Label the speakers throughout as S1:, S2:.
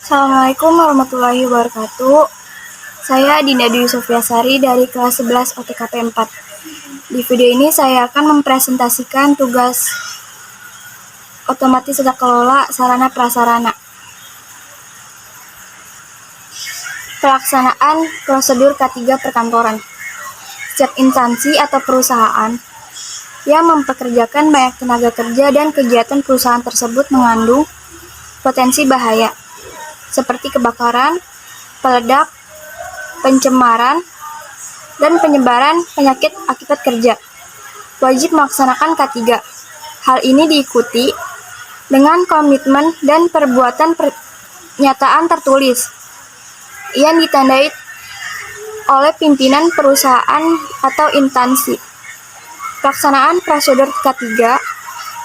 S1: Assalamualaikum warahmatullahi wabarakatuh. Saya Dinda Dwi Sofyasari dari kelas 11 OTKP 4. Di video ini saya akan mempresentasikan tugas otomatis tata kelola sarana prasarana. Pelaksanaan prosedur K3 perkantoran. Setiap instansi atau perusahaan yang mempekerjakan banyak tenaga kerja dan kegiatan perusahaan tersebut mengandung potensi bahaya seperti kebakaran, peledak, pencemaran, dan penyebaran penyakit akibat kerja. Wajib melaksanakan K3. Hal ini diikuti dengan komitmen dan perbuatan pernyataan tertulis yang ditandai oleh pimpinan perusahaan atau instansi. Pelaksanaan prosedur K3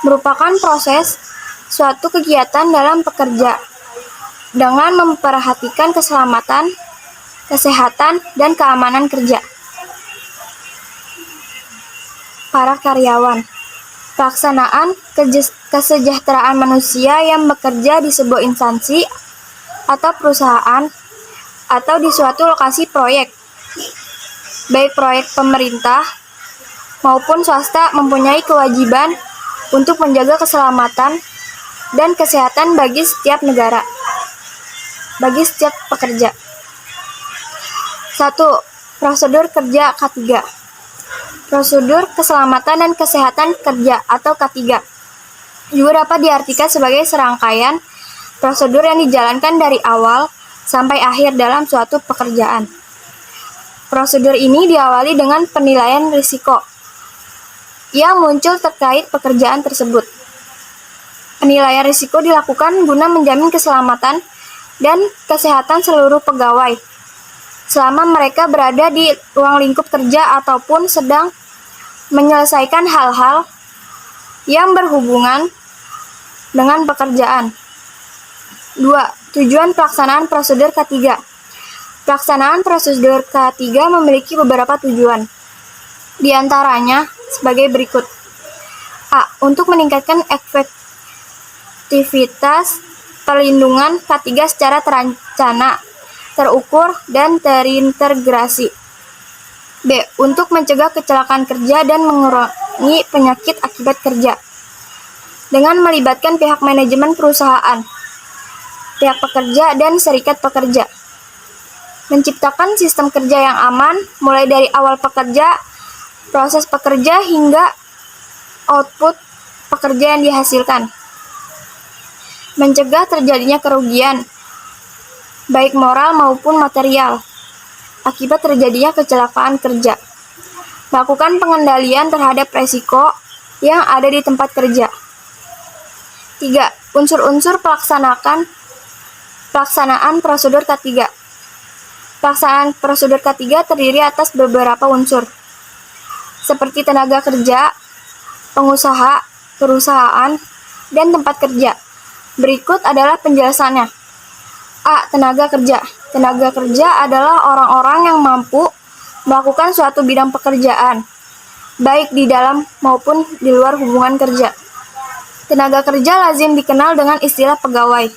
S1: merupakan proses suatu kegiatan dalam pekerja dengan memperhatikan keselamatan, kesehatan, dan keamanan kerja para karyawan. Pelaksanaan kesejahteraan manusia yang bekerja di sebuah instansi atau perusahaan atau di suatu lokasi proyek, baik proyek pemerintah maupun swasta, mempunyai kewajiban untuk menjaga keselamatan dan kesehatan bagi setiap negara, bagi setiap pekerja. 1. Prosedur kerja K3. Prosedur keselamatan dan kesehatan kerja atau K3 juga dapat diartikan sebagai serangkaian prosedur yang dijalankan dari awal sampai akhir dalam suatu pekerjaan. Prosedur ini diawali dengan penilaian risiko yang muncul terkait pekerjaan tersebut. Penilaian risiko dilakukan guna menjamin keselamatan dan kesehatan seluruh pegawai selama mereka berada di ruang lingkup kerja ataupun sedang menyelesaikan hal-hal yang berhubungan dengan pekerjaan. 2. Tujuan pelaksanaan prosedur K3. Pelaksanaan prosedur K3 memiliki beberapa tujuan. Di antaranya sebagai berikut. A. Untuk meningkatkan efektivitas perlindungan K3 secara terencana, terukur, dan terintegrasi. B. Untuk mencegah kecelakaan kerja dan mengurangi penyakit akibat kerja dengan melibatkan pihak manajemen perusahaan, pihak pekerja, dan serikat pekerja. Menciptakan sistem kerja yang aman mulai dari awal pekerja, proses pekerja, hingga output pekerja yang dihasilkan. Mencegah terjadinya kerugian, baik moral maupun material, akibat terjadinya kecelakaan kerja. Melakukan pengendalian terhadap resiko yang ada di tempat kerja. 3. Unsur-unsur pelaksanaan prosedur K3. Pelaksanaan prosedur K3 terdiri atas beberapa unsur, seperti tenaga kerja, pengusaha, perusahaan, dan tempat kerja. Berikut adalah penjelasannya. A. Tenaga kerja. Tenaga kerja adalah orang-orang yang mampu melakukan suatu bidang pekerjaan, baik di dalam maupun di luar hubungan kerja. Tenaga kerja lazim dikenal dengan istilah pegawai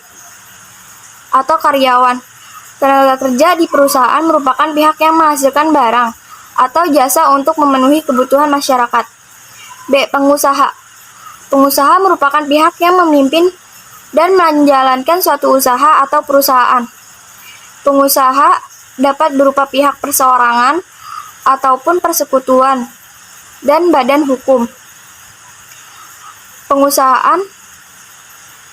S1: atau karyawan. Tenaga kerja di perusahaan merupakan pihak yang menghasilkan barang atau jasa untuk memenuhi kebutuhan masyarakat. B. Pengusaha. Pengusaha merupakan pihak yang memimpin dan menjalankan suatu usaha atau perusahaan. Pengusaha dapat berupa pihak perseorangan ataupun persekutuan dan badan hukum. Pengusahaan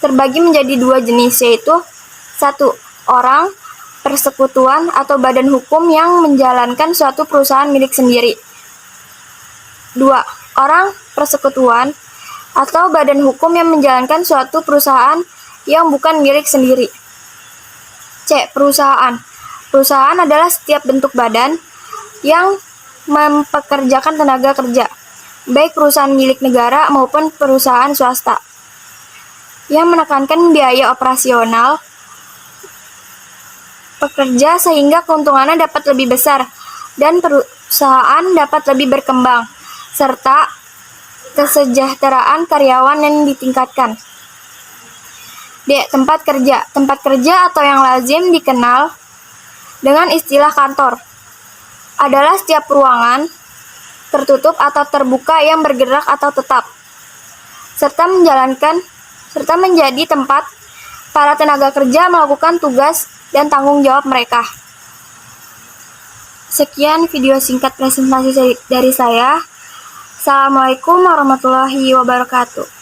S1: terbagi menjadi dua jenis, yaitu 1. Orang, persekutuan atau badan hukum yang menjalankan suatu perusahaan milik sendiri. 2. Orang, persekutuan atau badan hukum yang menjalankan suatu perusahaan yang bukan milik sendiri. C. Perusahaan. Perusahaan adalah setiap bentuk badan yang mempekerjakan tenaga kerja, baik perusahaan milik negara maupun perusahaan swasta, yang menekankan biaya operasional pekerja sehingga keuntungannya dapat lebih besar dan perusahaan dapat lebih berkembang, serta kesejahteraan karyawan yang ditingkatkan. D. Tempat kerja. Tempat kerja atau yang lazim dikenal dengan istilah kantor adalah setiap ruangan tertutup atau terbuka yang bergerak atau tetap, serta menjadi tempat para tenaga kerja melakukan tugas dan tanggung jawab mereka. Sekian video singkat presentasi dari saya. Assalamualaikum warahmatullahi wabarakatuh.